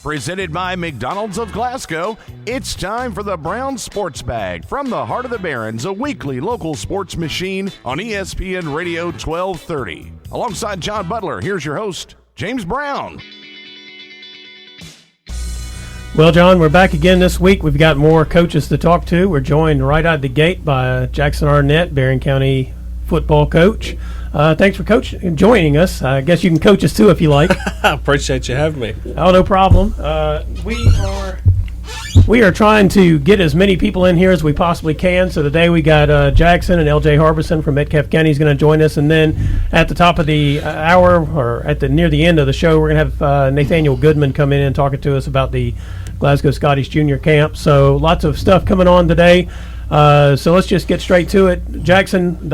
Presented by McDonald's of Glasgow, it's time for the Brown Sports Bag from the heart of the Barrens, a weekly local sports machine on ESPN Radio 1230. Alongside John Butler, here's your host, James Brown. Well, John, we're back again this week. We've got more coaches to talk to. We're joined right out the gate by Jackson Arnett, Barren County football coach. Thanks for joining us. I guess you can coach us too if you like. I appreciate you having me. Oh, no problem. We are trying to get as many people in here as we possibly can. So today we got Jackson and LJ Harbison from Metcalfe County is going to join us, and then at the top of the hour or near the end of the show, we're going to have Nathaniel Goodman come in and talking to us about the Glasgow Scotties Jr camp. So lots of stuff coming on today. So let's just get straight to it. Jackson,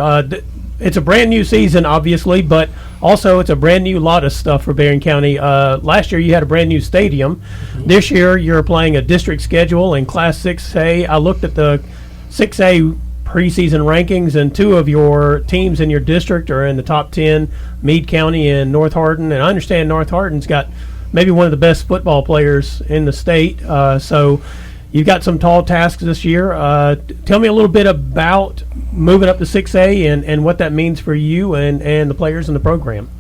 it's a brand new season, obviously, but also it's a brand new lot of stuff for Barren County. Last year you had a brand new stadium. Mm-hmm. This year you're playing a district schedule in Class 6A. I looked at the 6A preseason rankings, and two of your teams in your district are in the top 10, Meade County and North Hardin. And I understand North Hardin's got maybe one of the best football players in the state. So you've got some tall tasks this year. Tell me a little bit about moving up to 6A and what that means for you and the players in the program.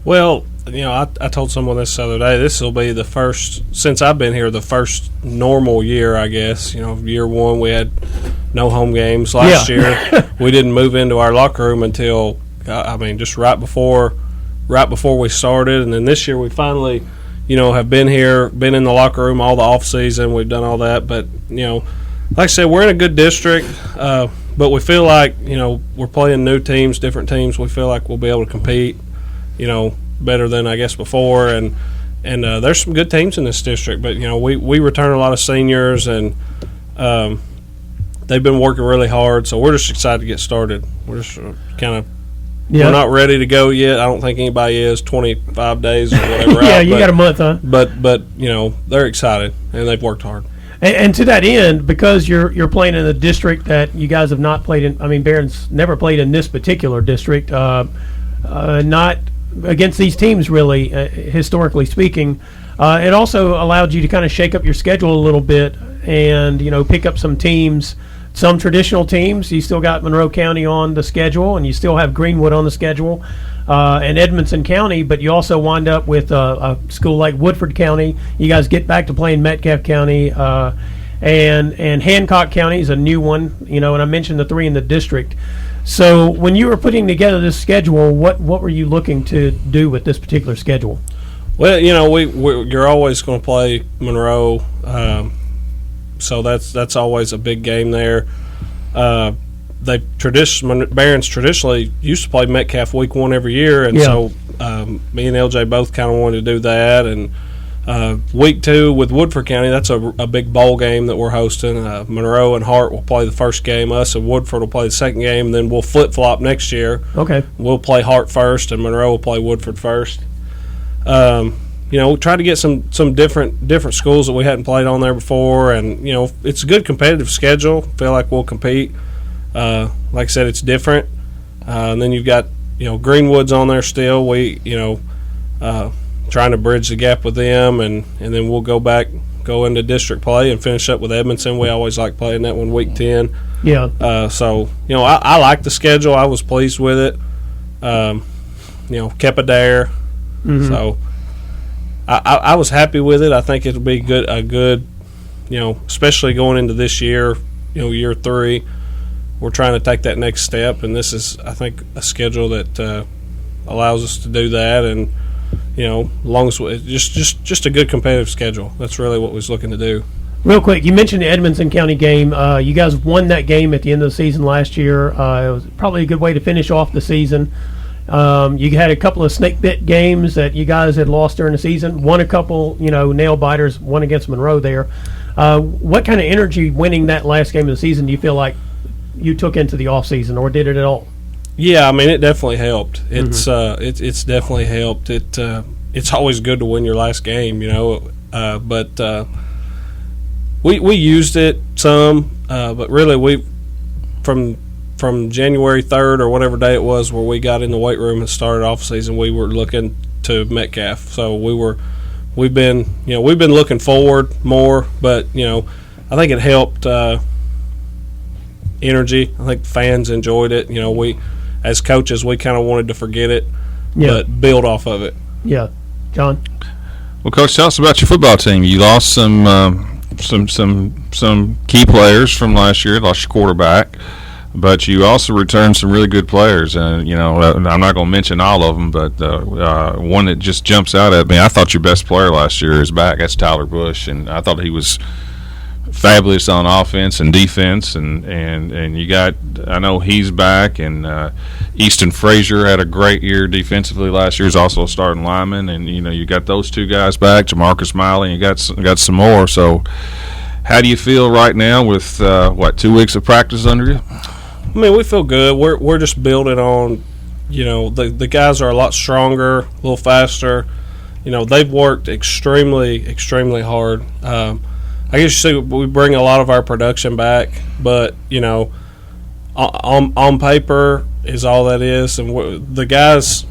Well, I told someone this the other day, this will be the first, since I've been here, the first normal year, I guess. Year one we had no home games. Last year we didn't move into our locker room until, just right before we started. And then this year we finally – have been here, been in the locker room all the off season. We've done all that, but like I said, we're in a good district, but we feel like we're playing new teams, different teams. We feel like we'll be able to compete, better than I guess before, and there's some good teams in this district. But we return a lot of seniors, and they've been working really hard. So we're just excited to get started. We're just kind of. Yeah. We're not ready to go yet. I don't think anybody is. 25 days or whatever. Yeah, you got a month, huh? But they're excited and they've worked hard. And to that end, because you're playing in a district that you guys have not played in. I mean, Barron's never played in this particular district. Not against these teams, really, historically speaking. It also allowed you to kind of shake up your schedule a little bit and pick up some teams. Some traditional teams, you still got Monroe County on the schedule, and you still have Greenwood on the schedule, and Edmonson County, but you also wind up with a school like Woodford County. You guys get back to playing Metcalfe County, and Hancock County is a new one, and I mentioned the three in the district. So when you were putting together this schedule, what were you looking to do with this particular schedule? Well, you're always going to play Monroe. So that's always a big game there. Barron's traditionally used to play Metcalfe week one every year, and so me and LJ both kind of wanted to do that. And week two with Woodford County, that's a big bowl game that we're hosting. Monroe and Hart will play the first game. Us and Woodford will play the second game, and then we'll flip-flop next year. Okay. We'll play Hart first, and Monroe will play Woodford first. Try to get some different schools that we hadn't played on there before, and it's a good competitive schedule. Feel like we'll compete. Like I said, it's different. And then you've got Greenwood's on there still. We trying to bridge the gap with them, and then we'll go into district play and finish up with Edmonson. We always like playing that one week 10. Yeah. So I like the schedule. I was pleased with it. Kept it there. Mm-hmm. So I was happy with it. I think it'll be a good, especially going into this year, year three. We're trying to take that next step, and this is, I think, a schedule that allows us to do that. And long as just a good competitive schedule. That's really what we was looking to do. Real quick, you mentioned the Edmonson County game. You guys won that game at the end of the season last year. It was probably a good way to finish off the season. You had a couple of snake bit games that you guys had lost during the season. Won a couple, nail biters. One against Monroe there. What kind of energy winning that last game of the season do you feel like you took into the off season, or did it at all? Yeah, I mean, it definitely helped. It's it's definitely helped. It's always good to win your last game, but we used it some, but really we from January 3rd or whatever day it was where we got in the weight room and started off season, we were looking to Metcalfe. So we were we've been looking forward more, but I think it helped energy. I think fans enjoyed it. We as coaches we kind of wanted to forget it, but build off of it. Yeah, John. Well, Coach, tell us about your football team. You lost some key players from last year. Lost your quarterback, but you also returned some really good players. And I'm not going to mention all of them, but one that just jumps out at me. I thought your best player last year is back. That's Tyler Bush, and I thought he was fabulous on offense and defense, and you got, I know he's back, and Easton Frazier had a great year defensively last year. He's also a starting lineman, and you got those two guys back, Jamarcus Miley, and you got some more. So how do you feel right now with 2 weeks of practice under you? I mean, we feel good. We're just building on, the guys are a lot stronger, a little faster. They've worked extremely, extremely hard. I guess you see we bring a lot of our production back, but on paper is all that is. And the guys,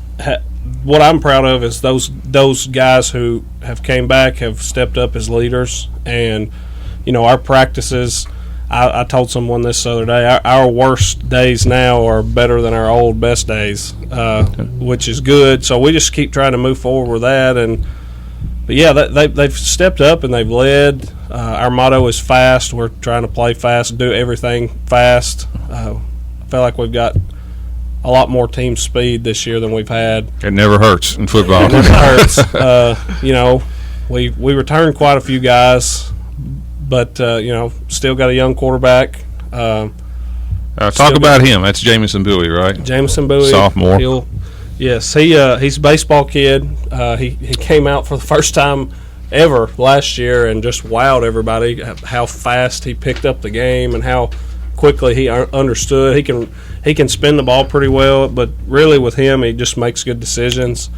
what I'm proud of is those guys who have came back have stepped up as leaders. And our practices. I told someone this the other day. Our worst days now are better than our old best days, which is good. So we just keep trying to move forward with that. But yeah, they've stepped up and they've led. Our motto is fast. We're trying to play fast, do everything fast. I feel like we've got a lot more team speed this year than we've had. It never hurts in football. It never hurts. We returned quite a few guys, but still got a young quarterback. Talk about him. That's Jamison Bowie, right? Jamison Bowie, sophomore. Yes, he's a baseball kid. He came out for the first time ever last year and just wowed everybody how fast he picked up the game and how quickly he understood. He can spin the ball pretty well, but really with him he just makes good decisions.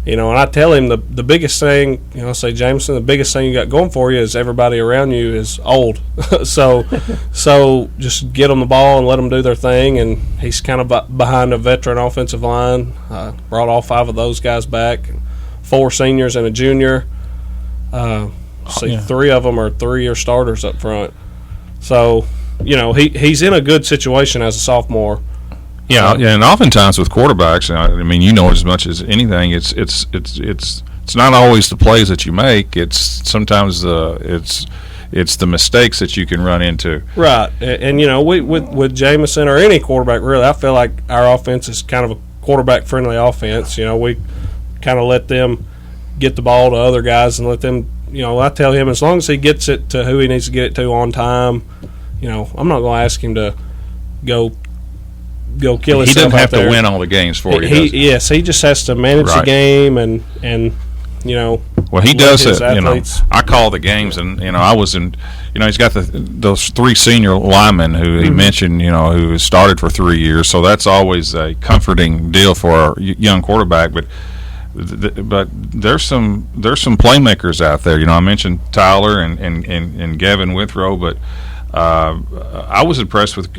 And I tell him the biggest thing, I say, Jameson, the biggest thing you got going for you is everybody around you is old. so just get them the ball and let them do their thing. And he's kind of behind a veteran offensive line. Brought all 5 of those guys back, 4 seniors and a junior. 3 of them are 3-year starters up front. So, he's in a good situation as a sophomore. Yeah, and oftentimes with quarterbacks, I mean, as much as anything, it's not always the plays that you make. It's sometimes it's the mistakes that you can run into. Right, and we with Jamison or any quarterback really, I feel like our offense is kind of a quarterback friendly offense. We kind of let them get the ball to other guys and let them. I tell him as long as he gets it to who he needs to get it to on time. I'm not going to ask him to go kill himself. He doesn't have to win all the games for you. Yes, he just has to manage the game and Well, he does it. I call the games, and I was in. He's got those 3 senior linemen who he mentioned. Who started for 3 years, so that's always a comforting deal for a young quarterback. But there's some playmakers out there. I mentioned Tyler and Gavin Withrow, but. I was impressed with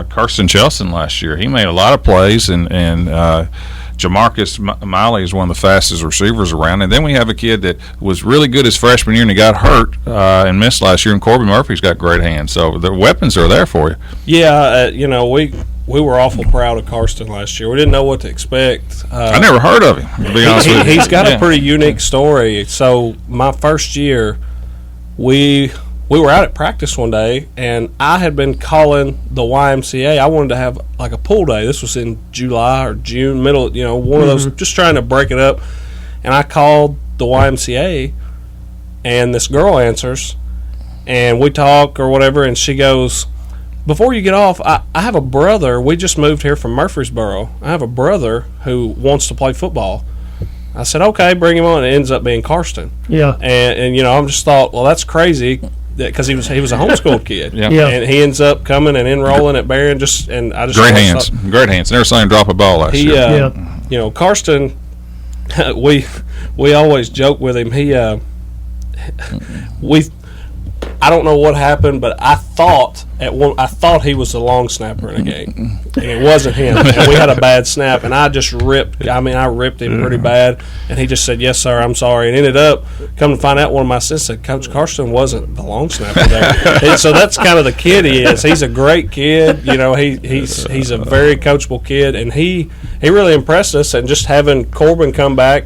Carson Chelson last year. He made a lot of plays, and Jamarcus Miley is one of the fastest receivers around. And then we have a kid that was really good his freshman year and he got hurt and missed last year. And Corbin Murphy's got great hands, so the weapons are there for you. Yeah, we were awful proud of Karsten last year. We didn't know what to expect. I never heard of him, to be honest with you. He's got a pretty unique story. So my first year, we were out at practice one day, and I had been calling the YMCA. I wanted to have like a pool day. This was in July or June, middle, one of those, just trying to break it up. And I called the YMCA, and this girl answers, and we talk or whatever, and she goes, before you get off, I have a brother. We just moved here from Murfreesboro. I have a brother who wants to play football. I said, okay, bring him on. It ends up being Karsten. Yeah. And I'm just thought, well, that's crazy. Because he was a homeschooled kid, Yeah. And he ends up coming and enrolling at Barren. Great hands. Never saw him drop a ball last year. Karsten, we always joke with him. I don't know what happened, but I thought he was the long snapper in a game, and it wasn't him. And we had a bad snap, and I just ripped. I ripped him pretty bad, and he just said, "Yes, sir, I'm sorry." And ended up come to find out, one of my assistants said, "Coach Karsten wasn't the long snapper there." And so that's kind of the kid he is. He's a great kid. He's a very coachable kid, and he really impressed us. And just having Corbin come back.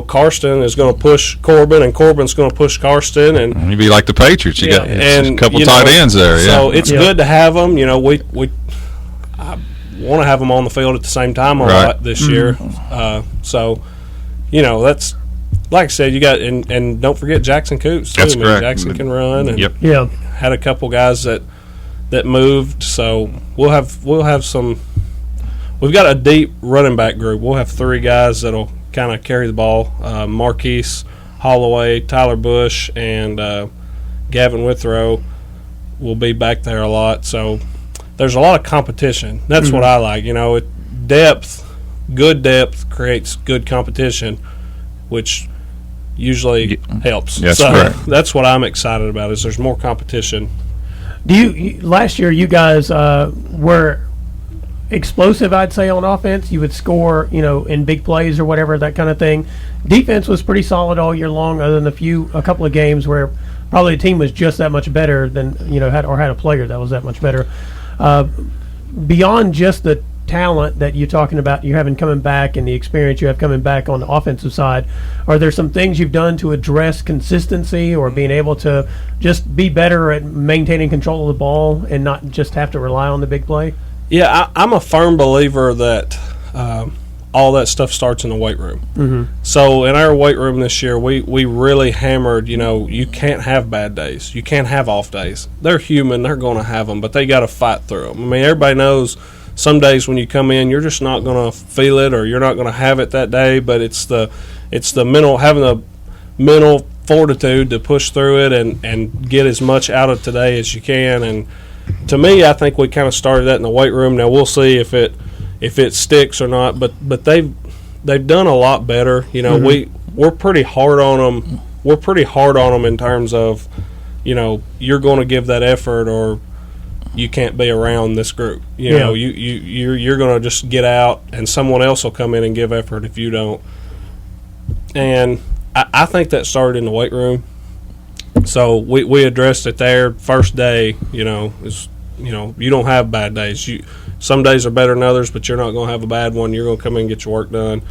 Karsten is going to push Corbin, and Corbin's going to push Karsten, and you'd be like the Patriots. You got a couple tight ends there. So it's good to have them. I want to have them on the field at the same time a lot this year. So that's like I said. You got and don't forget Jackson Coots too. That's correct. Jackson can run, and had a couple guys that moved. So we'll have some. We've got a deep running back group. We'll have 3 guys that'll kind of carry the ball. Marquise Holloway, Tyler Bush, and Gavin Withrow will be back there a lot. So there's a lot of competition. That's what I like. Good depth creates good competition, which usually helps. Yes, so correct. That's what I'm excited about. Is there's more competition. Last year you guys were explosive, I'd say, on offense. You would score, in big plays or whatever, that kind of thing. Defense was pretty solid all year long, other than a couple of games where probably the team was just that much better than, had a player that was that much better. Beyond just the talent that you're talking about, you having coming back and the experience you have coming back on the offensive side, are there some things you've done to address consistency or being able to just be better at maintaining control of the ball and not just have to rely on the big play? Yeah, I'm a firm believer that all that stuff starts in the weight room. Mm-hmm. So in our weight room this year, we really hammered, you can't have bad days. You can't have off days. They're human. They're going to have them, but they got to fight through them. Everybody knows some days when you come in, you're just not going to feel it or you're not going to have it that day, but it's the mental, having the mental fortitude to push through it and get as much out of today as you can. And to me, I think we kind of started that in the weight room. Now we'll see if it sticks or not. But they've done a lot better. We're pretty hard on them. We're pretty hard on them in terms of, you're going to give that effort or you can't be around this group. You're going to just get out and someone else will come in and give effort if you don't. And I think that started in the weight room. So we addressed it there first day. You don't have bad days. Some days are better than others, but you're not going to have a bad one. You're going to come in and get your work done,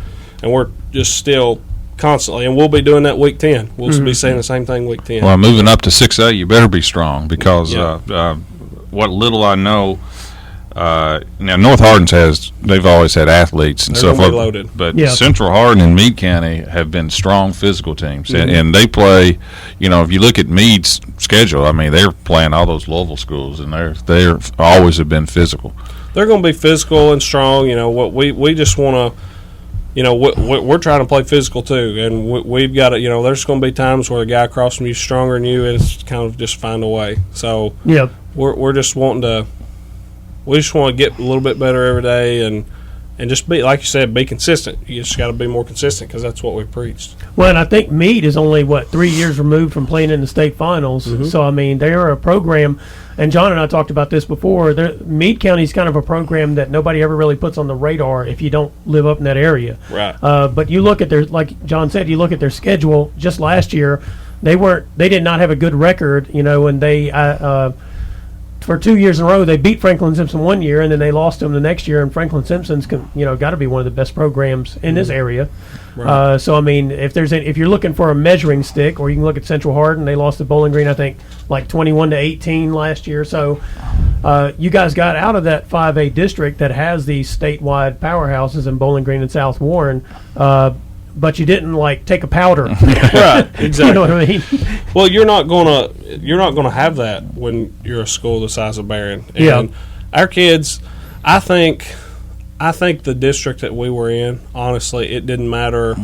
and we're just still constantly, and we'll be doing that week 10. We'll be saying the same thing week 10. Well, moving up to 6A, you better be strong because what little I know. Now North Hardin's they've always had athletes and They're stuff, loaded. but Central Hardin and Meade County have been strong physical teams, and they play. If you look at Meade's schedule, they're playing all those Louisville schools, and they're always have been physical. They're going to be physical and strong. What we just want to. We're trying to play physical too, and we've got to. There's going to be times where a guy across from you is stronger than you, and it's kind of just find a way. So we're just wanting to. We just want to get a little bit better every day and just be, like you said, be consistent. You just got to be more consistent because that's what we preached. Well, and I think Meade is only, 3 years removed from playing in the state finals. Mm-hmm. So, they're a program, and John and I talked about this before, Meade County is kind of a program that nobody ever really puts on the radar if you don't live up in that area. Right. But you look at like John said, you look at their schedule just last year, they did not have a good record, and they for 2 years in a row, they beat Franklin Simpson one year, and then they lost them the next year. And Franklin Simpson's, got to be one of the best programs in this area. Right. If you're looking for a measuring stick, or you can look at Central Hardin, they lost to Bowling Green, I think, 21-18 last year. So you guys got out of that 5A district that has these statewide powerhouses in Bowling Green and South Warren. But you didn't take a powder, right? Exactly. You know what I mean? Well, you're not gonna have that when you're a school the size of Barren. And our kids, I think the district that we were in, honestly, it didn't matter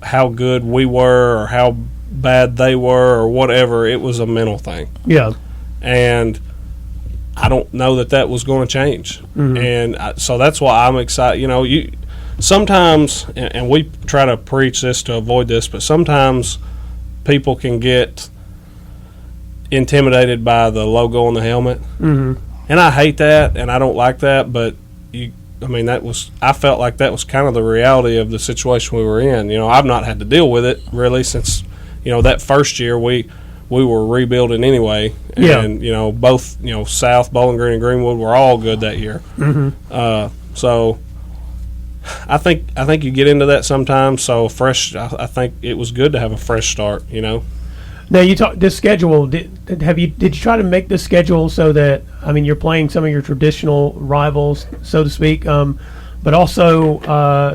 how good we were or how bad they were or whatever. It was a mental thing. Yeah. And I don't know that was going to change. Mm-hmm. And so that's why I'm excited. Sometimes, and we try to preach this to avoid this, but sometimes people can get intimidated by the logo on the helmet. Mm-hmm. And I hate that, and I don't like that, but I felt like that was kind of the reality of the situation we were in. I've not had to deal with it really since, that first year we were rebuilding anyway. And, both, South, Bowling Green, and Greenwood were all good that year. Mm-hmm. So I think you get into that sometimes. So I think it was good to have a fresh start, Now you talk this schedule. Did you try to make this schedule so that you're playing some of your traditional rivals, so to speak, but also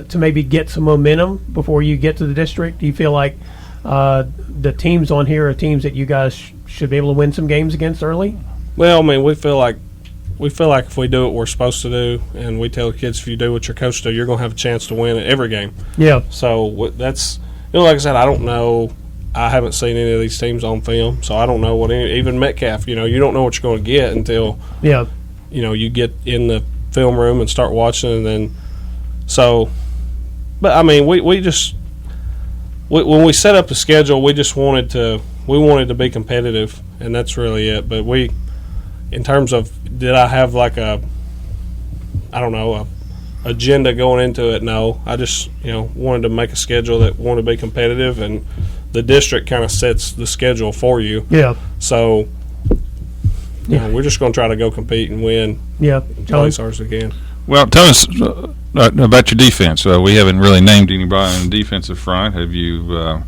to maybe get some momentum before you get to the district? Do you feel like the teams on here are teams that you guys should be able to win some games against early? Well, we feel like if we do what we're supposed to do, and we tell the kids if you do what your coach do, you're going to have a chance to win at every game. Yeah. So that's like I said, I don't know. I haven't seen any of these teams on film, so I don't know even Metcalfe. You don't know what you're going to get until you get in the film room and start watching, and then But we just when we set up the schedule, we just wanted to be competitive, and that's really it. But in terms of did I have like a agenda going into it? No, I just wanted to make a schedule that wanted to be competitive, and the district kind of sets the schedule for you. Yeah. So, we're just going to try to go compete and win. Yeah. Play as hard as we can. Well, tell us about your defense. We haven't really named anybody on the defensive front. Have you?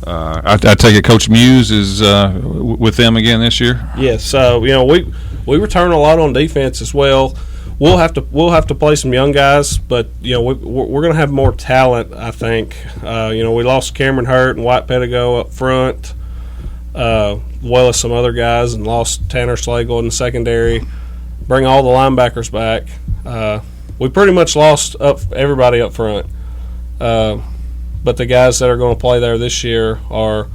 I take it Coach Muse is with them again this year. Yes. We return a lot on defense as well. We'll have to play some young guys, but we're going to have more talent. I think. We lost Cameron Hurt and White Pedigo up front, well as some other guys, and lost Tanner Slagle in the secondary. Bring all the linebackers back. We pretty much lost everybody up front, but the guys that are going to play there this year are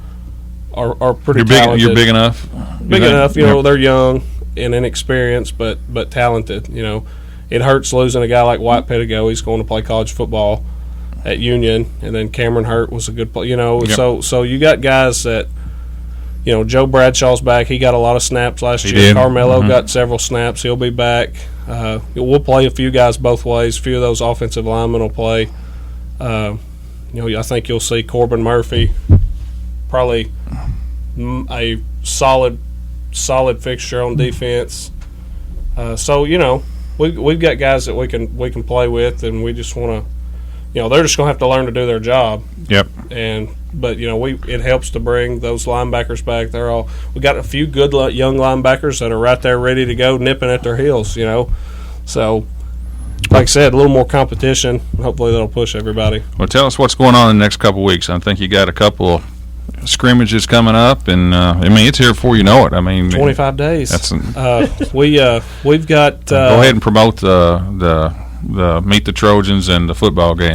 pretty talented. You're big enough. Big enough. They're young and inexperienced, but talented. It hurts losing a guy like White Pedigo. He's going to play college football at Union, and then Cameron Hurt was a good player. Yep. So you got guys that, Joe Bradshaw's back. He got a lot of snaps last year. Did. Carmelo got several snaps. He'll be back. We'll play a few guys both ways. A few of those offensive linemen will play. I think you'll see Corbin Murphy, probably a solid fixture on defense. We've got guys that we can play with, and we just want to, they're just going to have to learn to do their job. Yep. But it helps to bring those linebackers back. We got a few good young linebackers that are right there ready to go, nipping at their heels. So. Like I said, a little more competition. Hopefully that'll push everybody. Well, tell us what's going on in the next couple of weeks. I think you got a couple of scrimmages coming up, and it's here before you know it. 25 days. That's we've got. Go ahead and promote the Meet the Trojans and the football game.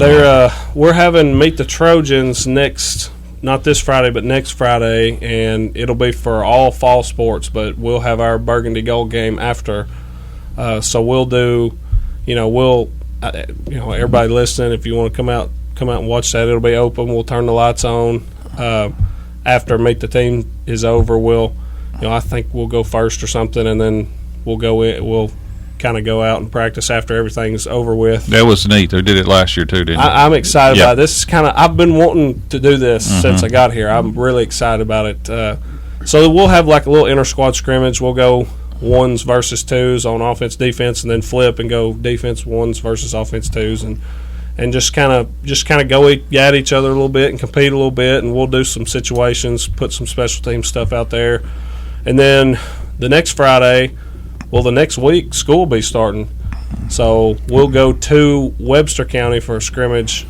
We're having Meet the Trojans not this Friday, but next Friday, and it'll be for all fall sports. But we'll have our Burgundy Gold game after. So we'll do. Everybody listening, if you want to come out and watch that, it'll be open. We'll turn the lights on. After Meet the Team is over, I think we'll go first or something, and then we'll go in. We'll kind of go out and practice after everything's over with. That was neat. They did it last year too, didn't they? I'm excited about it. This is I've been wanting to do this since I got here. I'm really excited about it. So we'll have like a little inter-squad scrimmage. We'll go ones versus twos on offense, defense, and then flip and go defense ones versus offense twos, and just kind of go at each other a little bit and compete a little bit, and we'll do some situations, put some special team stuff out there, and then the next week school will be starting, so we'll go to Webster County for a scrimmage.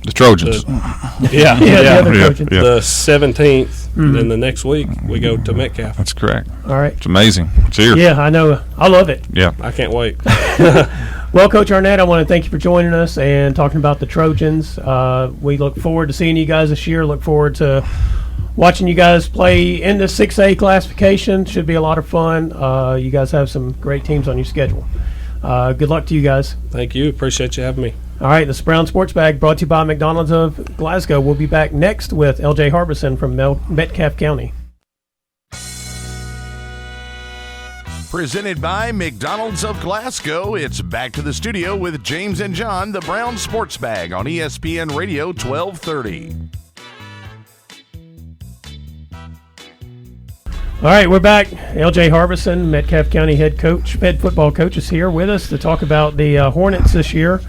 The Trojans. The other Trojans. The 17th, and then the next week we go to Metcalfe. That's correct. All right. It's amazing. It's here. Yeah, I know. I love it. Yeah. I can't wait. Well, Coach Arnett, I want to thank you for joining us and talking about the Trojans. We look forward to seeing you guys this year. Look forward to watching you guys play in the 6A classification. Should be a lot of fun. You guys have some great teams on your schedule. Good luck to you guys. Thank you. Appreciate you having me. All right, this Brown Sports Bag brought to you by McDonald's of Glasgow. We'll be back next with LJ Harbison from Metcalfe County. Presented by McDonald's of Glasgow, it's back to the studio with James and John, the Brown Sports Bag on ESPN Radio 1230. All right, we're back. L.J. Harbison, Metcalfe County head football coach, is here with us to talk about the Hornets this year.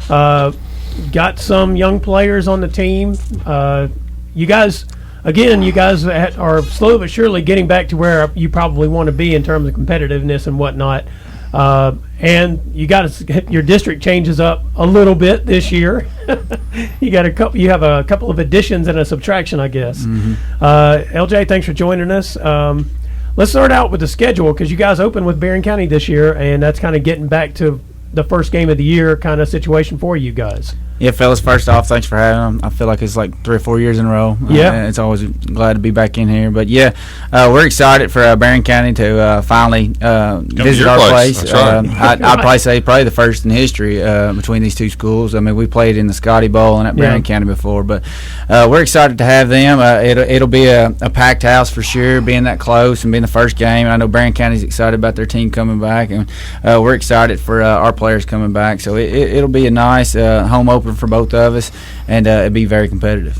Got some young players on the team. You guys are slowly but surely getting back to where you probably want to be in terms of competitiveness and whatnot. And you got your district changes up a little bit this year. You have a couple of additions and a subtraction, I guess. Mm-hmm. LJ, thanks for joining us. Let's start out with the schedule, because you guys opened with Barren County this year, and that's kind of getting back to the first game of the year kind of situation for you guys. Yeah, fellas, first off, thanks for having them. I feel like it's like 3 or 4 years in a row. Yeah. It's always glad to be back in here. But, yeah, we're excited for Barren County to finally visit our place. Right. I'd probably say probably the first in history between these two schools. I mean, we played in the Scotty Bowl and at Barren County before. But we're excited to have them. It'll be a packed house for sure, being that close and being the first game. And I know Barren County's excited about their team coming back. And we're excited for our players coming back. So it'll be a nice home opener for both of us, and it'd be very competitive.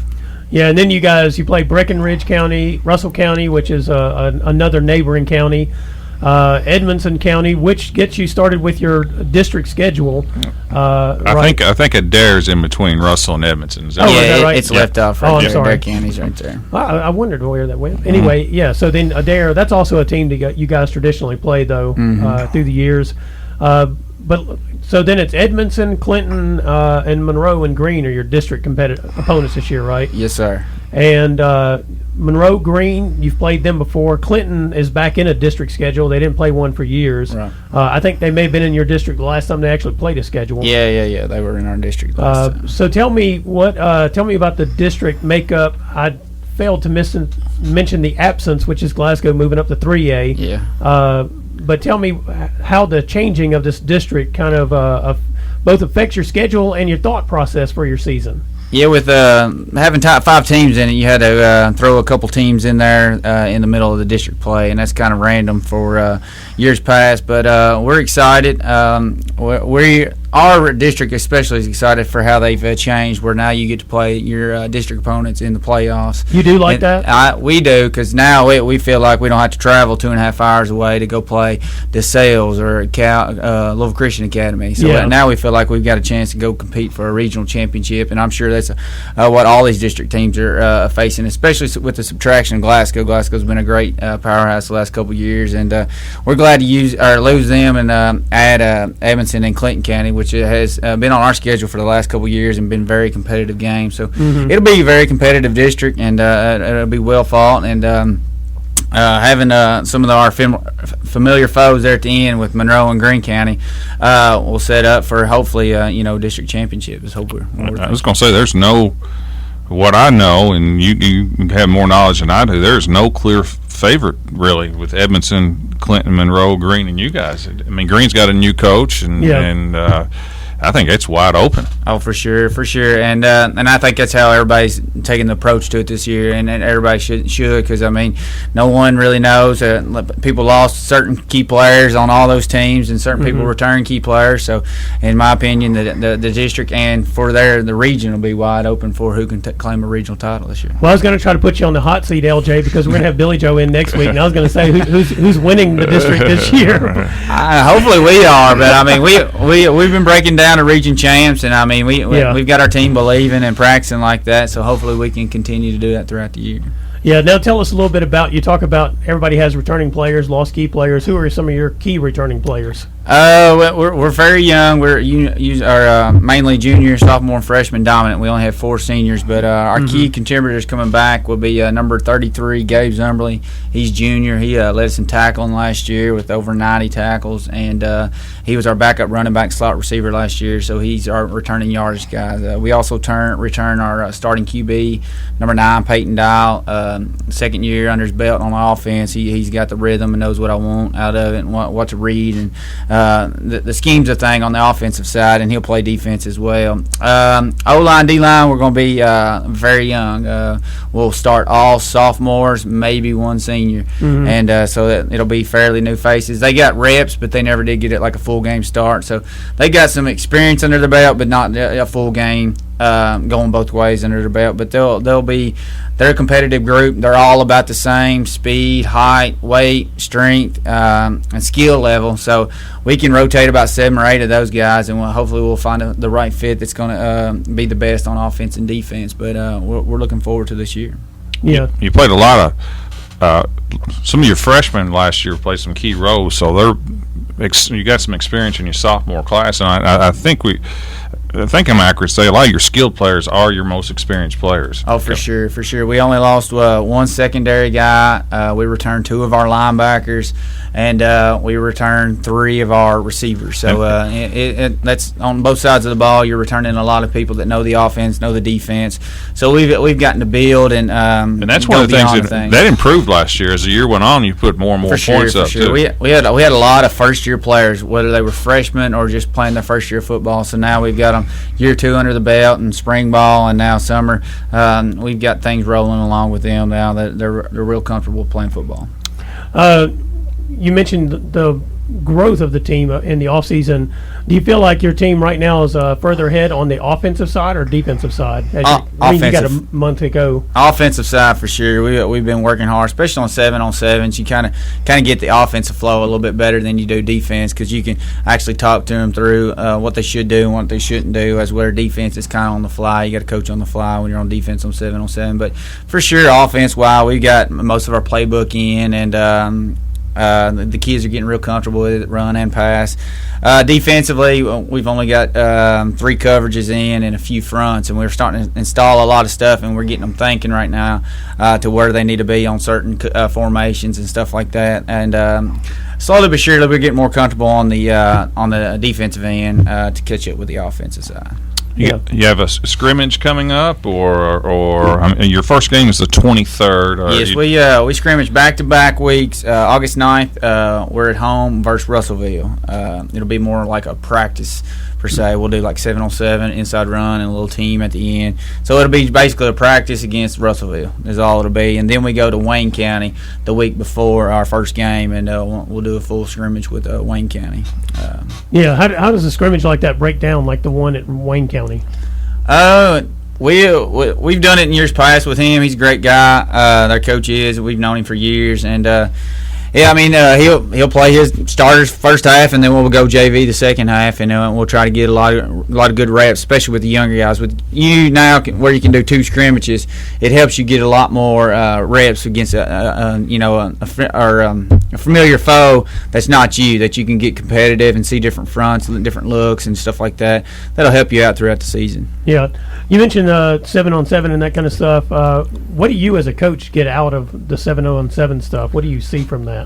Yeah, and then you play Breckenridge County, Russell County, which is another neighboring county, Edmondson County, which gets you started with your district schedule. I think Adair's in between Russell and Edmondson. Is that right? Is that right? It's left off right there. Sorry. Adair County's right there. I wondered where that went. Anyway, yeah. So then Adair, that's also a team that you guys traditionally play though through the years. But so then it's Edmondson, Clinton, and Monroe and Greene are your district opponents this year, right? Yes, sir. And Monroe, Greene, you've played them before. Clinton is back in a district schedule. They didn't play one for years. Right. I think they may have been in your district the last time they actually played a schedule. Yeah. They were in our district last time. So tell me about the district makeup. I failed to mention the absence, which is Glasgow moving up to 3A. Yeah. But tell me how the changing of this district kind of both affects your schedule and your thought process for your season. Yeah, with having 5 teams in it, you had to throw a couple teams in there in the middle of the district play, and that's kind of random for years past. But we're excited. Our district especially is excited for how they've changed, where now you get to play your district opponents in the playoffs. You do like that? We do, because now we feel like we don't have to travel 2.5 hours away to go play DeSales or Louisville Christian Academy. So now we feel like we've got a chance to go compete for a regional championship, and I'm sure that's what all these district teams are facing, especially with the subtraction of Glasgow. Glasgow's been a great powerhouse the last couple of years, and we're glad to lose them and add Edmondson and Clinton County, which has been on our schedule for the last couple of years and been very competitive games. So it'll be a very competitive district, and it'll be well fought. And having some of our familiar foes there at the end with Monroe and Greene County will set up for hopefully district championship. I was going to say there's no, what I know, and you have more knowledge than I do, there's no clear favorite really with Edmondson, Clinton, Monroe, Greene, and you guys. I mean, Greene's got a new coach, and I think it's wide open. Oh, for sure, and I think that's how everybody's taking the approach to it this year, and everybody should, because I mean, no one really knows. People lost certain key players on all those teams, and certain people returned key players. So, in my opinion, the district and the region will be wide open for who can claim a regional title this year. Well, I was going to try to put you on the hot seat, LJ, because we're going to have Billy Joe in next week, and I was going to say who's winning the district this year. Hopefully we are, but I mean we've been breaking down to region champs, and I mean we've got our team believing and practicing like that, so hopefully we can continue to do that throughout the year. Yeah, now tell us a little bit about, you talk about everybody has returning players, lost key players. Who are some of your key returning players? We're very young. We're mainly junior, sophomore, and freshman dominant. We only have 4 seniors, but our key contributors coming back will be number 33, Gabe Zumberly. He's junior. He led us in tackling last year with over 90 tackles, and he was our backup running back slot receiver last year, so he's our returning yardage guy. We also return our starting QB, number 9, Peyton Dial. Second year under his belt on the offense. He's got the rhythm and knows what I want out of it and what to read, and the schemes of thing on the offensive side, and he'll play defense as well. O-line, D-line, we're going to be very young. We'll start all sophomores, maybe one senior, and so that it'll be fairly new faces. They got reps, but they never did get it like a full game start. So they got some experience under their belt, but not a full game going both ways under their belt. But they're a competitive group. They're all about the same: speed, height, weight, strength, and skill level. So we can rotate about 7 or 8 of those guys, and hopefully we'll find the right fit that's going to be the best on offense and defense. But we're looking forward to this year. Yeah, you played a lot of some of your freshmen last year played some key roles, so you got some experience in your sophomore class, and I think I'm accurate to say a lot of your skilled players are your most experienced players. Oh, for sure. We only lost one secondary guy. We returned 2 of our linebackers, and we returned 3 of our receivers. So that's on both sides of the ball. You're returning a lot of people that know the offense, know the defense. So we've gotten to build and that's one of the things that improved last year. As the year went on, you put more and more points up. Too. We had a lot of first year players, whether they were freshmen or just playing their first year of football. So now we've got them year 2 under the belt, and spring ball, and now summer. We've got things rolling along with them now that they're real comfortable playing football. You mentioned the growth of the team in the offseason. Do you feel like your team right now is further ahead on the offensive side or defensive side? You got a month to go. Offensive side for sure. We've been working hard, especially on 7-on-7s. You kind of get the offensive flow a little bit better than you do defense, because you can actually talk to them through what they should do and what they shouldn't do. As where defense is kind of on the fly, you got to coach on the fly when you're on defense on 7-on-7. But for sure, offense-wise, we got most of our playbook in, and the kids are getting real comfortable with it, run and pass. Defensively, we've only got 3 coverages in and a few fronts, and we're starting to install a lot of stuff, and we're getting them thinking right now to where they need to be on certain formations and stuff like that. And slowly but surely, we're getting more comfortable on the defensive end to catch up with the offensive side. You have a scrimmage coming up, or your first game is the 23rd. Yes, we scrimmage back-to-back weeks. August 9th, we're at home versus Russellville. It'll be more like a practice per se. We'll do like 7-on-7 inside run and a little team at the end. So it'll be basically a practice against Russellville is all it'll be. And then we go to Wayne County the week before our first game, and we'll do a full scrimmage with Wayne County. How does a scrimmage like that break down, like the one at Wayne County? We've done it in years past with him. He's a great guy. Their coach is. We've known him for years, and he'll play his starters first half, and then we'll go JV the second half, and we'll try to get a lot of good reps, especially with the younger guys. With you now, where you can do 2 scrimmages, it helps you get a lot more reps against a familiar foe that's not you, that you can get competitive and see different fronts, different looks, and stuff like that. That'll help you out throughout the season. Yeah, you mentioned 7-on-7 and that kind of stuff. What do you as a coach get out of the 7-on-7 stuff? What do you see from that?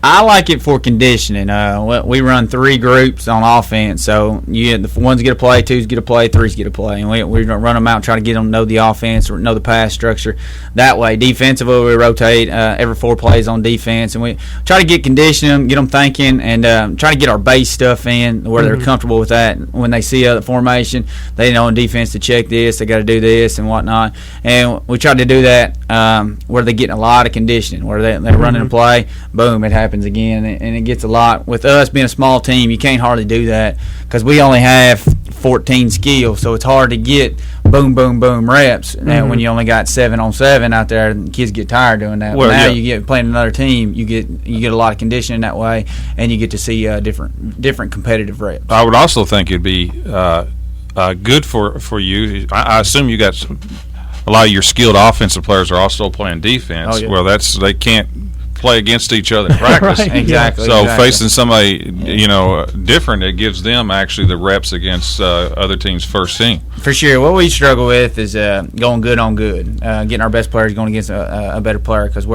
I like it for conditioning. We run 3 groups on offense, so the ones get a play, 2s get a play, 3s get a play, and we run them out and try to get them to know the offense or know the pass structure. That way, defensively, we rotate every 4 plays on defense, and we try to get conditioning, get them thinking, and try to get our base stuff in where they're comfortable with that. When they see the formation, they know in defense to check this, they got to do this and whatnot, and we try to do that where they're getting a lot of conditioning, where they're running a play, boom, it happens again, and it gets a lot. With us being a small team, you can't hardly do that because we only have 14 skills, so it's hard to get boom, boom, boom reps. Now, when you only got 7-on-7 out there, and kids get tired doing that. Well, now you get playing another team, you get a lot of conditioning that way, and you get to see different competitive reps. I would also think it'd be good for you. I assume you got a lot of your skilled offensive players are also playing defense. Well, they can't play against each other in practice. Right. Exactly. So facing somebody different, it gives them actually the reps against other teams' first team. For sure. What we struggle with is going good on good, getting our best players going against a better player, because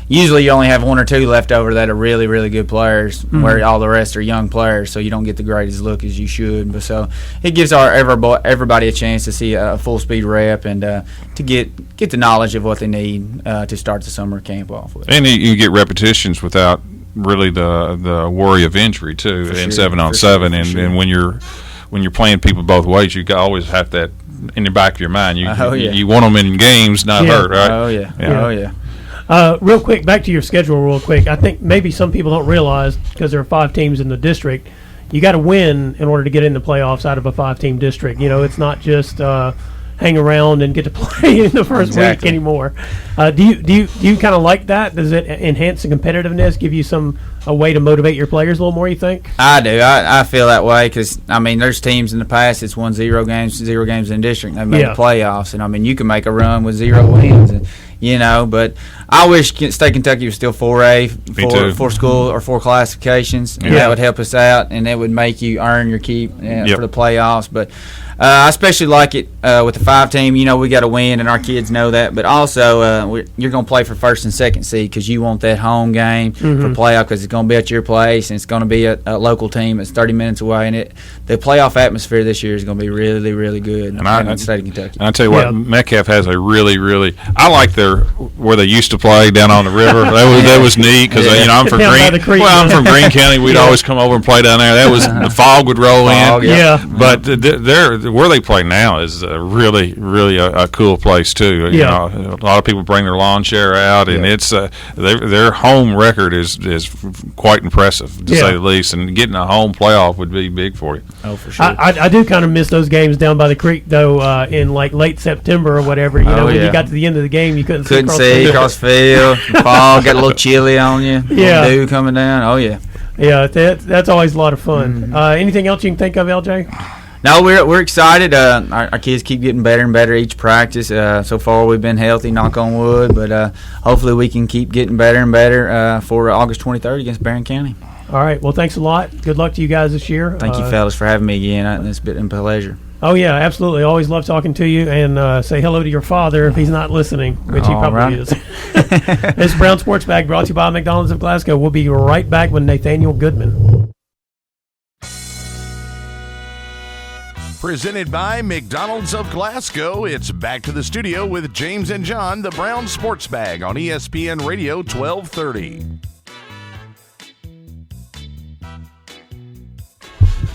usually you only have 1 or 2 left over that are really, really good players, where all the rest are young players, so you don't get the greatest look as you should. But so it gives everybody a chance to see a full speed rep and to get the knowledge of what they need to start the summer camp off with. And you get repetitions without really the worry of injury too in 7-on-7, and when you're playing people both ways, you always have that in the back of your mind. You want them in games, not hurt, right? Oh yeah. Real quick, back to your schedule real quick. I think maybe some people don't realize, because there are 5 teams in the district, you got to win in order to get in the playoffs out of a 5-team district. It's not just hang around and get to play in the first week anymore. Do you kind of like that? Does it enhance the competitiveness, give you a way to motivate your players a little more, you think? I do. I feel that way because, there's teams in the past that's won 0 games in district. They've made the playoffs. And, you can make a run with 0 wins. But I wish State Kentucky was still 4A, 4 school or 4 classifications. And that would help us out, and that would make you earn your keep for the playoffs. But I especially like it with the 5-team. We got to win, and our kids know that. But also, you're going to play for first and second seed because you want that home game for playoff because it's going to be at your place, and it's going to be a local team that's 30 minutes away. And the playoff atmosphere this year is going to be really, really good in the state of Kentucky. And I tell you what, Metcalfe has a really, really – I like where they used to play down on the river. That was neat because, I'm from I'm from Greene County. We'd always come over and play down there. That was the fog would roll in. But where they play now is really, really a cool place too. A lot of people bring their lawn chair out, and it's their home record is quite impressive to say the least. And getting a home playoff would be big for you. Oh, for sure. I do kind of miss those games down by the creek though, in like late September or whatever. When you got to the end of the game, you couldn't see across the field. Fall got a little chilly on you. Dew coming down. Oh yeah. Yeah, that's always a lot of fun. Anything else you can think of, LJ? No, we're excited. Our kids keep getting better and better each practice. So far, we've been healthy, knock on wood. But hopefully, we can keep getting better and better for August 23rd against Barren County. All right. Well, thanks a lot. Good luck to you guys this year. Thank you, fellas, for having me again. It's been a pleasure. Oh, yeah, absolutely. Always love talking to you. And say hello to your father if he's not listening, which he probably is. This Brown Sports Bag brought to you by McDonald's of Glasgow. We'll be right back with Nathaniel Goodman. Presented by McDonald's of Glasgow, it's back to the studio with James and John, the Brown Sports Bag on ESPN Radio 1230.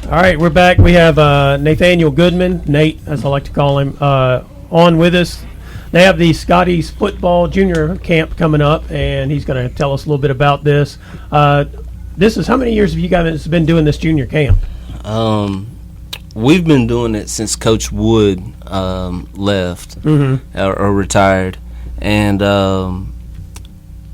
All right, we're back. We have Nathaniel Goodman, Nate, as I like to call him, on with us. They have the Scotties Football Junior Camp coming up, and he's going to tell us a little bit about this. This is, how many years have you guys been doing this junior camp? We've been doing it since Coach Wood left or retired, and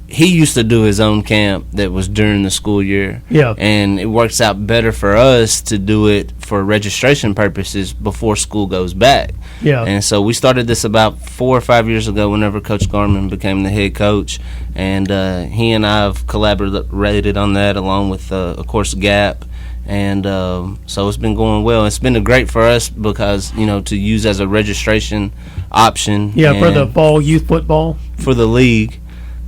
he used to do his own camp that was during the school year. Yeah, and it works out better for us to do it for registration purposes before school goes back. Yeah, and so we started this about 4 or 5 years ago. Whenever Coach Garman became the head coach, and he and I have collaborated on that along with, of course, Gap. And so it's been going well. It's been great for us because, to use as a registration option. Yeah, for the fall youth football. For the league.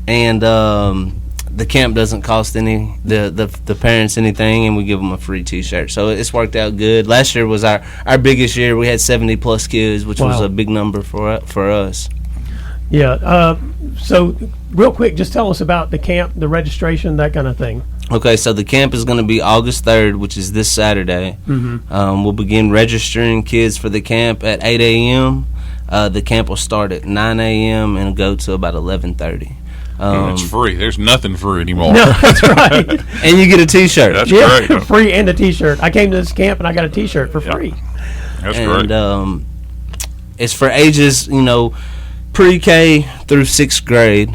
And the camp doesn't cost the parents anything, and we give them a free T-shirt. So it's worked out good. Last year was our biggest year. We had 70-plus kids, which was a big number for us. Yeah. So real quick, just tell us about the camp, the registration, that kind of thing. Okay, so the camp is going to be August 3rd, which is this Saturday. We'll begin registering kids for the camp at 8 a.m. The camp will start at 9 a.m. and go to about 11:30. It's free. There's nothing free anymore. No, that's right. And you get a T-shirt. That's great. Free and a T-shirt. I came to this camp and I got a T-shirt for free. That's great. And it's for ages, pre-K through 6th grade.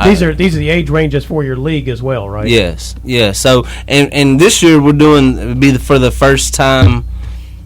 These are the age ranges for your league as well, right? Yes, yeah. So and this year we're doing for the first time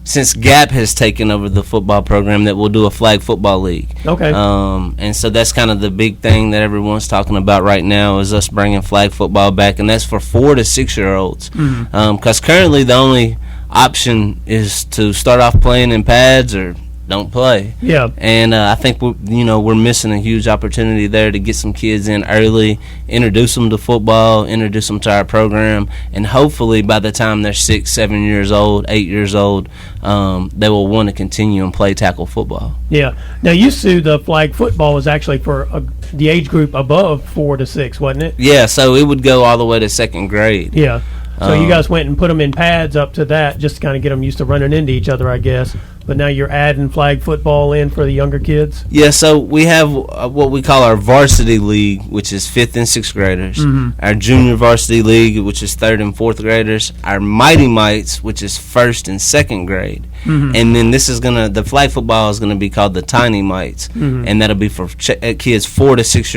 since Gap has taken over the football program that we'll do a flag football league. Okay. And so that's kind of the big thing that everyone's talking about right now is us bringing flag football back, and that's for 4 to 6 year olds. Because currently the only option is to start off playing in pads or don't play. Yeah. And I think we're missing a huge opportunity there to get some kids in early, introduce them to football, introduce them to our program, and hopefully by the time they're 6, 7 years old, 8 years old, they will want to continue and play tackle football. Yeah. Now, used to the flag football was actually for the age group above 4 to 6, wasn't it? Yeah, so it would go all the way to second grade. Yeah. So you guys went and put them in pads up to that just to kind of get them used to running into each other, I guess. But now you're adding flag football in for the younger kids? Yeah, so we have what we call our varsity league, which is 5th and 6th graders. Mm-hmm. Our junior varsity league, which is 3rd and 4th graders. Our Mighty Mites, which is 1st and 2nd grade. Mm-hmm. And then the flag football is going to be called the Tiny Mites. Mm-hmm. And that'll be for kids 4 to 6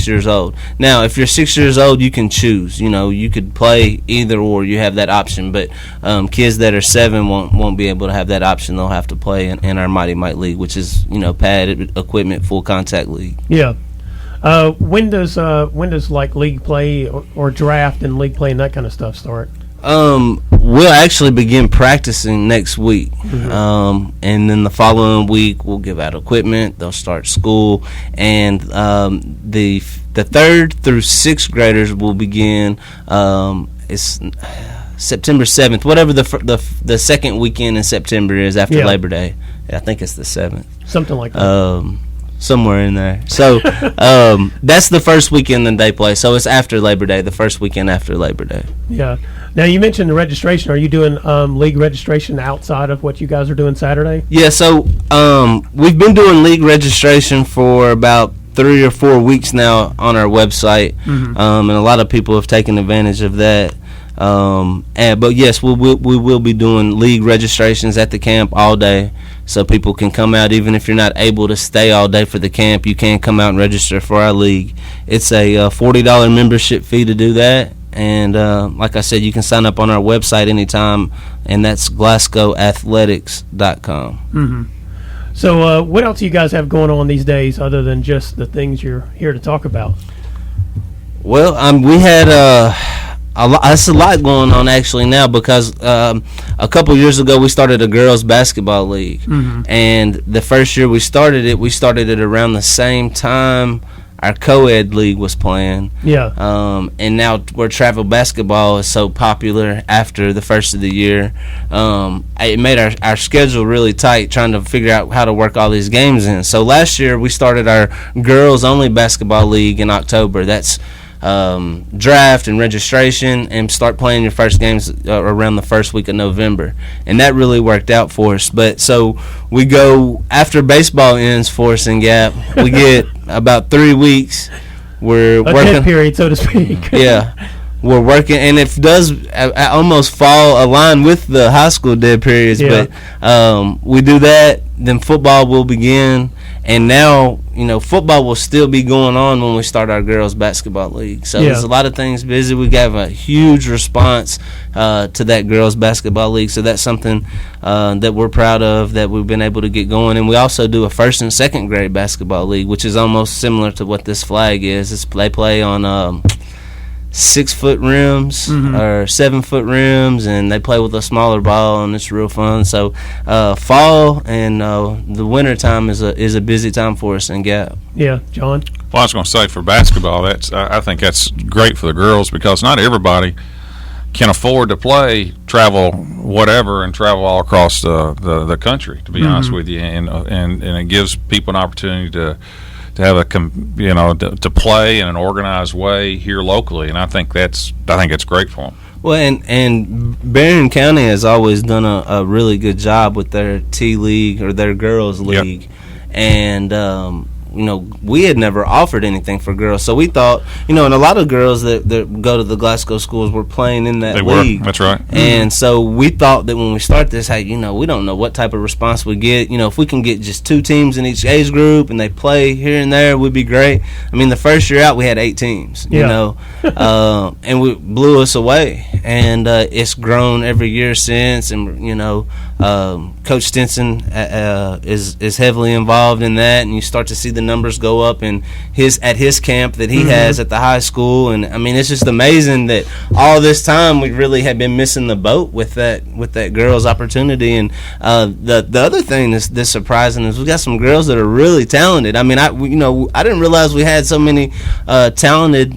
years old. Now, if you're 6 years old, you can choose. You could play either or. You have that option. But kids that are 7 won't be able to have that option. They'll have to play in our Mighty Mite League, which is padded equipment, full contact league. Yeah. When does like league play or draft and league play and that kind of stuff start? We'll actually begin practicing next week. Mm-hmm. And then the following week we'll give out equipment. They'll start school, and the 3rd through 6th graders will begin. It's September 7th, whatever the second weekend in September is after Labor Day. I think it's the 7th. Something like that. Somewhere in there. So that's the first weekend that they play. So it's after Labor Day, the first weekend after Labor Day. Yeah. Now, you mentioned the registration. Are you doing league registration outside of what you guys are doing Saturday? Yeah, so we've been doing league registration for about 3 or 4 weeks now on our website. Mm-hmm. And a lot of people have taken advantage of that. But yes, we will be doing league registrations at the camp all day, so people can come out. Even if you're not able to stay all day for the camp, you can come out and register for our league. It's a $40 membership fee to do that, and like I said, you can sign up on our website anytime, and that's GlasgowAthletics.com. Mm-hmm. So what else do you guys have going on these days other than just the things you're here to talk about? Well, we had that's a lot going on actually now, because a couple years ago we started a girls basketball league. Mm-hmm. And the first year we started it around the same time our co-ed league was playing. Yeah. And now where travel basketball is so popular after the first of the year, it made our schedule really tight trying to figure out how to work all these games in. So last year we started our girls only basketball league in October. That's draft and registration, and start playing your first games around the first week of November, and that really worked out for us. But so we go after baseball ends for us in Gap, we get about 3 weeks. We're a working dead period, so to speak. Yeah, we're working, and it does almost align with the high school dead periods. Yeah. But we do that, then football will begin. And now, football will still be going on when we start our girls basketball league. So there's a lot of things busy. We have a huge response to that girls basketball league. So that's something that we're proud of, that we've been able to get going. And we also do a 1st and 2nd grade basketball league, which is almost similar to what this flag is. They play on 6-foot rims, mm-hmm. or 7-foot rims, and they play with a smaller ball, and it's real fun. So fall and the winter time is a busy time for us in Gap. Yeah, John? Well, I was going to say, for basketball, I think that's great for the girls, because not everybody can afford to travel whatever, and travel all across the country, to be mm-hmm. honest with you, and it gives people an opportunity to have to play in an organized way here locally, and I think it's great for them. Well, and Barren County has always done a really good job with their T League, or their girls league, yep. And we had never offered anything for girls, so we thought, and a lot of girls that go to the Glasgow schools were playing in that league. That's right. And so we thought that when we start this, hey, we don't know what type of response we get. If we can get just 2 teams in each age group and they play here and there, would be great. I mean, the first year out we had 8 teams, and we blew us away, and it's grown every year since, and Coach Stinson is heavily involved in that, and you start to see the numbers go up at his camp that he has at the high school. And I mean, it's just amazing that all this time we really have been missing the boat with that girls' opportunity. And the other thing that's surprising is we got some girls that are really talented. I mean, I didn't realize we had so many talented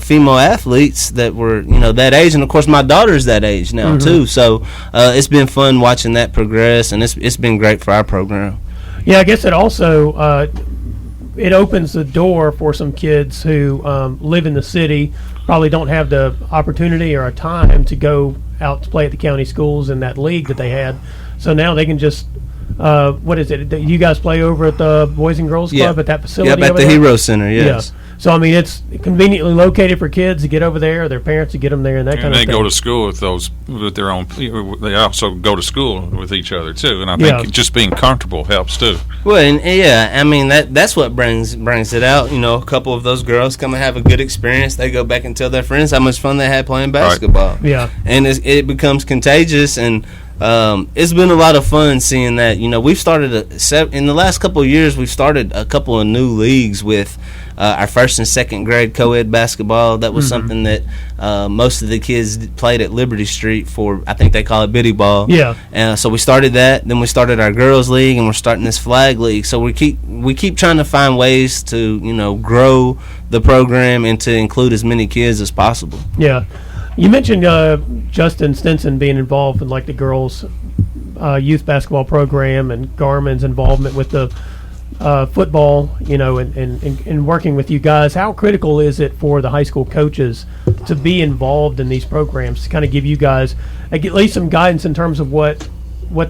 female athletes that were that age, and of course my daughter's that age now too. So it's been fun watching that progress, and it's been great for our program. Yeah, I guess it also it opens the door for some kids who live in the city, probably don't have the opportunity or a time to go out to play at the county schools in that league that they had. So now they can just what is it? You guys play over at the Boys and Girls Club at that facility? Yeah, at the Hero Center. Yes. Yeah. So I mean, it's conveniently located for kids to get over there, their parents to get them there, and that kind of thing. And they go to school with their own. They also go to school with each other too, and I think just being comfortable helps too. Well, and I mean that's what brings it out. A couple of those girls come and have a good experience. They go back and tell their friends how much fun they had playing basketball. Right. Yeah, and it becomes contagious, and it's been a lot of fun seeing that. We've started in the last couple of years. We've started a couple of new leagues with our first and second grade co-ed basketball. That was something that most of the kids played at Liberty Street for. I think they call it biddy ball. Yeah. So we started that. Then we started our girls league, and we're starting this flag league. So we keep trying to find ways to grow the program and to include as many kids as possible. Yeah. You mentioned Justin Stinson being involved in like the girls' youth basketball program and Garmin's involvement with the football, and working with you guys. How critical is it for the high school coaches to be involved in these programs to kind of give you guys at least some guidance in terms of what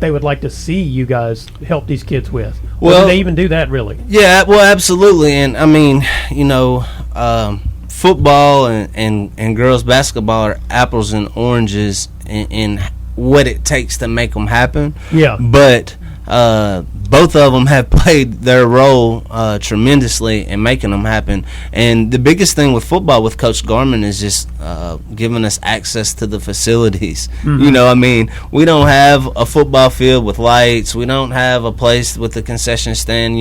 they would like to see you guys help these kids with? Well, do they even do that really? Yeah, well, absolutely. And I mean, football and girls basketball are apples and oranges in what it takes to make them happen. Yeah. But both of them have played their role tremendously in making them happen. And the biggest thing with football with Coach Garmin is just giving us access to the facilities. We don't have a football field with lights. We don't have a place with a concession stand.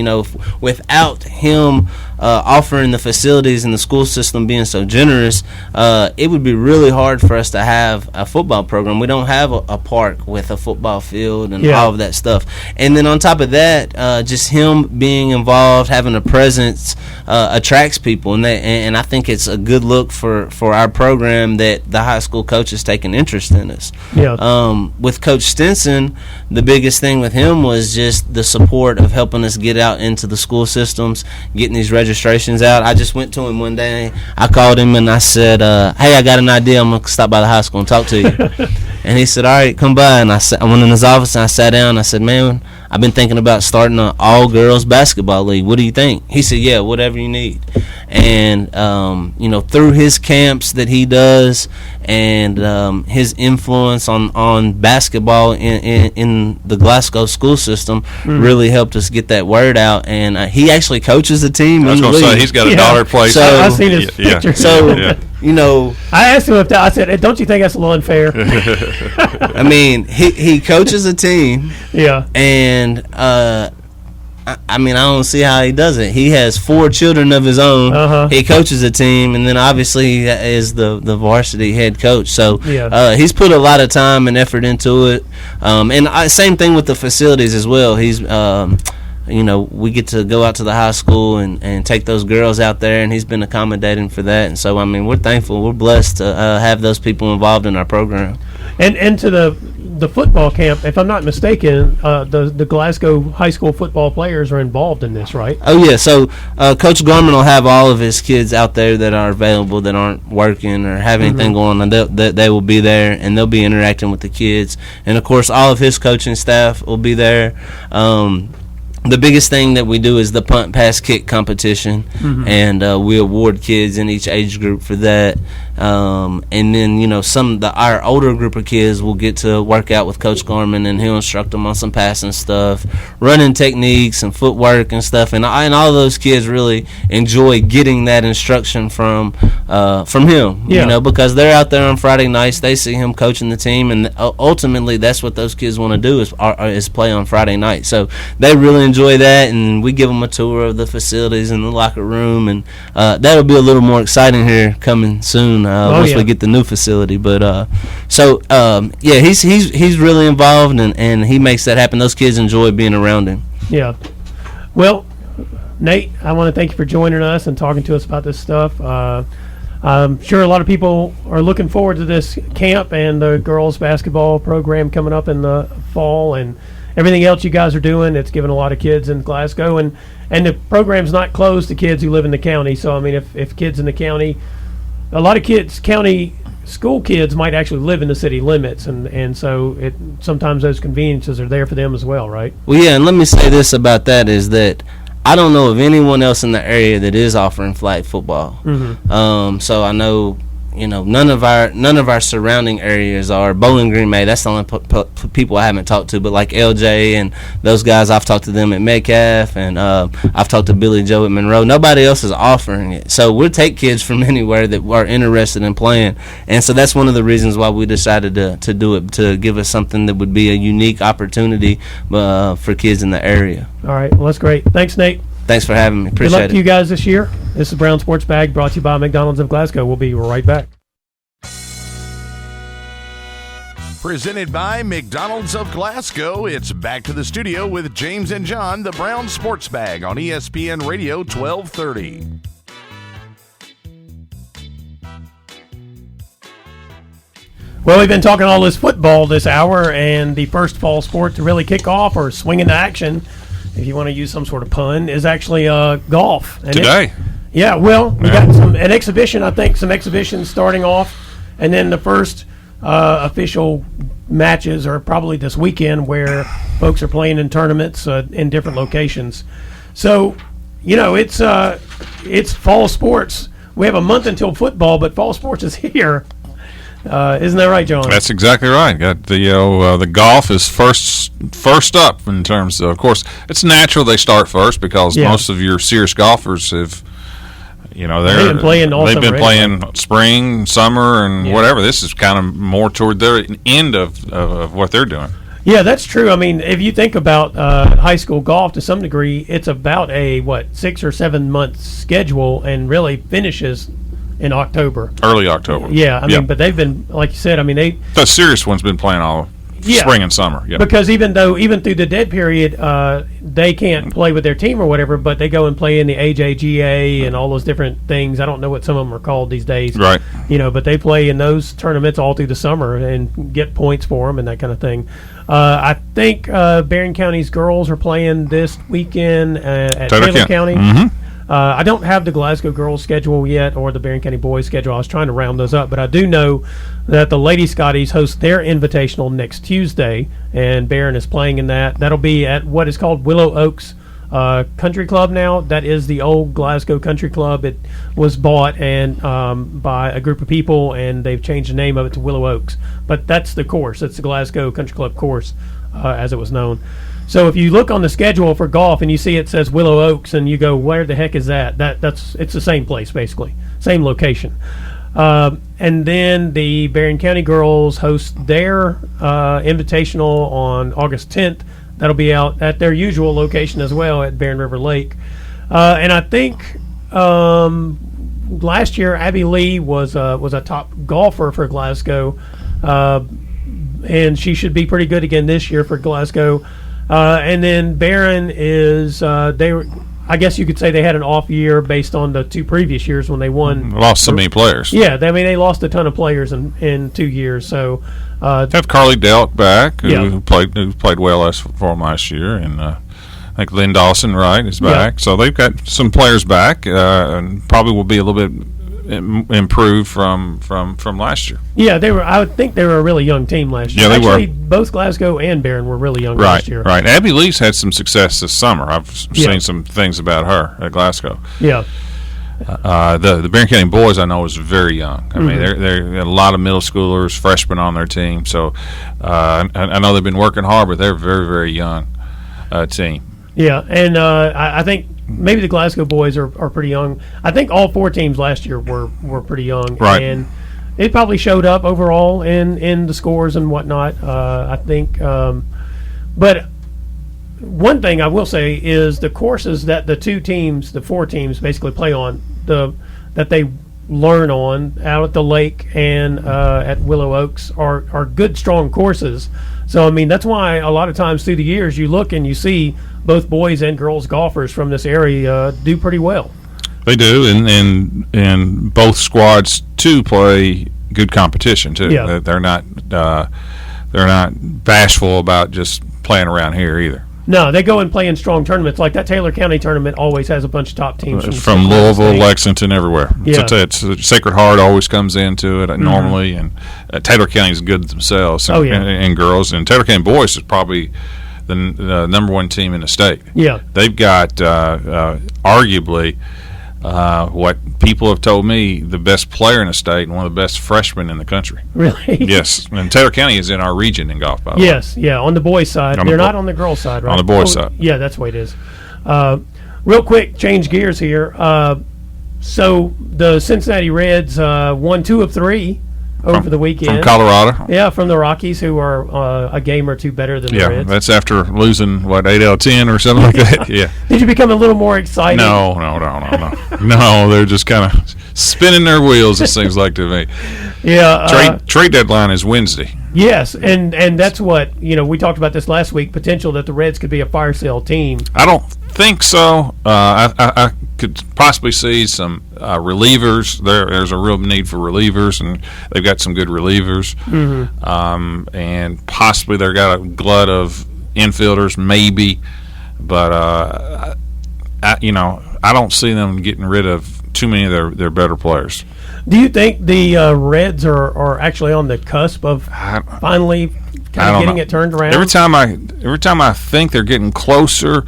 Without him offering the facilities and the school system being so generous, it would be really hard for us to have a football program. We don't have a park with a football field and all of that stuff. And then on top of that, just him being involved, having a presence, attracts people, and I think it's a good look for our program that the high school coach is taking interest in us. Yeah. With Coach Stinson, the biggest thing with him was just the support of helping us get out into the school systems, getting these registrations out. I just went to him one day. I called him and I said, "Hey, I got an idea. I'm gonna stop by the high school and talk to you." And he said, "All right, come by." And I went in his office and I sat down and I said, "Man, I've been thinking about starting an all-girls basketball league. What do you think?" He said, "Yeah, whatever you need." And through his camps that he does and his influence on basketball in the Glasgow school system really helped us get that word out. And he actually coaches the team. I was going to say he's got a daughter play. So I've seen his picture. So I asked him I said, "Don't you think that's a little unfair?" I mean, he coaches a team. Yeah. And I don't see how he does it. He has 4 children of his own. He coaches a team, and then obviously he is the varsity head coach. So he's put a lot of time and effort into it. And same thing with the facilities as well. He's we get to go out to the high school and take those girls out there, and he's been accommodating for that. And so, we're thankful. We're blessed to have those people involved in our program. And to the football camp, if I'm not mistaken, the Glasgow high school football players are involved in this, right? Oh, yeah. So Coach Gorman will have all of his kids out there that are available, that aren't working or have anything going on. They will be there, and they'll be interacting with the kids. And, of course, all of his coaching staff will be there. the biggest thing that we do is the punt, pass, kick competition, and we award kids in each age group for that. And then, you know, our older group of kids will get to work out with Coach Gorman, and he'll instruct them on some passing stuff, running techniques, and footwork and stuff. And all those kids really enjoy getting that instruction from him, you know, because they're out there on Friday nights, they see him coaching the team, and ultimately that's what those kids want to do is play on Friday night. So they really enjoy that, and we give them a tour of the facilities and the locker room, and that'll be a little more exciting here coming soon once we get the new facility. But he's really involved, and he makes that happen. Those kids enjoy being around him. Yeah. Well, Nate, I want to thank you for joining us and talking to us about this stuff. I'm sure a lot of people are looking forward to this camp and the girls basketball program coming up in the fall, and everything else you guys are doing. It's given a lot of kids in Glasgow, and the program's not closed to kids who live in the county. So, I mean, if kids in the county, a lot of kids, county school kids might actually live in the city limits, and so sometimes those conveniences are there for them as well, right? Well, yeah, and let me say this about that is that I don't know of anyone else in the area that is offering flag football. So I know, you know, none of our surrounding areas are. Bowling Green May, that's the only people I haven't talked to, but like LJ and those guys, I've talked to them at Metcalfe, and I've talked to Billy Joe at Monroe. Nobody else is offering it. So we'll take kids from anywhere that are interested in playing, and so that's one of the reasons why we decided to do it, to give us something that would be a unique opportunity for kids in the area. All right, well, that's great. Thanks, Nate. Thanks for having me. Appreciate it. Good luck to you guys this year. This is Brown Sports Bag, brought to you by McDonald's of Glasgow. We'll be right back. Presented by McDonald's of Glasgow, it's back to the studio with James and John, the Brown Sports Bag on ESPN Radio 1230. Well, we've been talking all this football this hour, and the first fall sport to really kick off or swing into action, if you want to use some sort of pun, is actually golf. And today. Yeah, well, we got some exhibitions starting off, and then the first official matches are probably this weekend, where folks are playing in tournaments in different locations. So, you know, it's fall sports. We have a month until football, but fall sports is here. Isn't that right, John? That's exactly right. Got the golf is first up in terms of course, it's natural they start first because most of your serious golfers have, you know, they've been playing spring, summer, and whatever. This is kind of more toward their end of what they're doing. Yeah, that's true. I mean, if you think about high school golf to some degree, it's about a 6 or 7 month schedule, and really finishes in October. Early October. Yeah, I mean, but they've been, like you said, I mean, the serious one's been playing all spring and summer. Yeah. Because even through the dead period, they can't play with their team or whatever, but they go and play in the AJGA and all those different things. I don't know what some of them are called these days. Right. You know, but they play in those tournaments all through the summer and get points for them and that kind of thing. I think Barren County's girls are playing this weekend at Taylor County. Mm-hmm. I don't have the Glasgow girls schedule yet or the Barren County boys schedule. I was trying to round those up, but I do know that the Lady Scotties host their invitational next Tuesday, and Barren is playing in that. That'll be at what is called Willow Oaks Country Club now. That is the old Glasgow Country Club. It was bought and by a group of people, and they've changed the name of it to Willow Oaks. But that's the course. It's the Glasgow Country Club course, as it was known. So if you look on the schedule for golf and you see it says Willow Oaks and you go, where the heck is that? It's the same place, basically, same location. And then the Barren County girls host their invitational on August 10th. That'll be out at their usual location as well at Barren River Lake. And I think last year Abby Lee was a top golfer for Glasgow, and she should be pretty good again this year for Glasgow. And then Barren is I guess you could say they had an off year based on the 2 previous years when they won. Lost so many players. Yeah, they lost a ton of players in 2 years. So have Carly Delk back, who played well for them last year, and I think Lynn Dawson is back. So they've got some players back, and probably will be a little bit improved from last year. Yeah, they were. I would think they were a really young team last year. Yeah, they Actually, were. Both Glasgow and Barren were really young last year. Right. Abby Lee's had some success this summer. I've seen some things about her at Glasgow. Yeah. The Barren County boys I know is very young. I mean, they're a lot of middle schoolers, freshmen on their team. So I know they've been working hard, but they're a very, very young team. Yeah, and I think maybe the Glasgow boys are pretty young. I think all 4 teams last year were pretty young. Right. And it probably showed up overall in the scores and whatnot, I think. But one thing I will say is the courses that the 4 teams basically play on, that they learn on out at the lake and at Willow Oaks are good, strong courses. So, I mean, that's why a lot of times through the years you look and you see both boys and girls golfers from this area do pretty well. They do, and both squads too play good competition too. Yeah. They're not bashful about just playing around here either. No, they go and play in strong tournaments. Like that Taylor County tournament always has a bunch of top teams from Louisville, Lexington, everywhere. Yeah. It's Sacred Heart always comes into it normally, and Taylor County is good themselves. And girls, and Taylor County boys is probably the number 1 team in the state. Yeah, they've got arguably what people have told me the best player in the state and one of the best freshmen in the country. Really? Yes, and Taylor County is in our region in golf, by the way. Yes, yeah, on the boys' side. They're not on the girls' side, right? On the boys' side. Yeah, that's the way it is. Real quick, change gears here. So the Cincinnati Reds won 2 of 3 over the weekend. From Colorado. Yeah, from the Rockies, who are a game or two better than the Reds. That's after losing, 8 out of 10 or something like that? Yeah. Did you become a little more excited? No. No, they're just kind of spinning their wheels, it seems like to me. Yeah. Trade deadline is Wednesday. Yes, and that's what, we talked about this last week, potential that the Reds could be a fire sale team. I don't think so. I could possibly see some relievers. There's a real need for relievers, and they've got some good relievers. Mm-hmm. And possibly they've got a glut of infielders, maybe. But, I don't see them getting rid of too many of their better players. Do you think the Reds are actually on the cusp of finally kind of getting it turned around? Every time I think they're getting closer,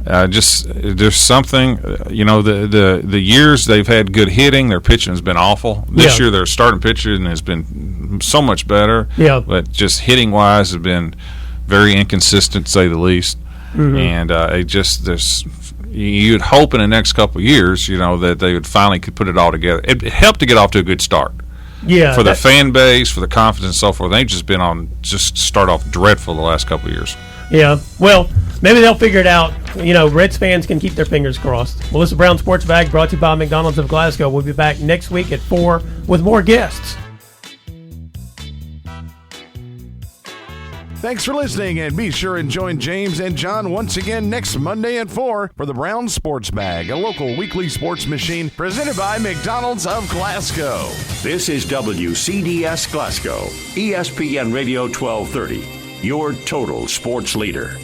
there's something. The years they've had good hitting, their pitching has been awful. This year their starting pitching has been so much better. Yeah, but just hitting wise has been very inconsistent, to say the least. Mm-hmm. And you'd hope in the next couple of years, that they would finally could put it all together. It helped to get off to a good start. Yeah, for the fan base, for the confidence, and so forth. They've just start off dreadful the last couple of years. Yeah, well, maybe they'll figure it out. Reds fans can keep their fingers crossed. Well, this is Brown Sports Bag brought to you by McDonald's of Glasgow. We'll be back next week at 4 with more guests. Thanks for listening, and be sure and join James and John once again next Monday at 4 for the Brown Sports Bag, a local weekly sports machine presented by McDonald's of Glasgow. This is WCDS Glasgow, ESPN Radio 1230, your total sports leader.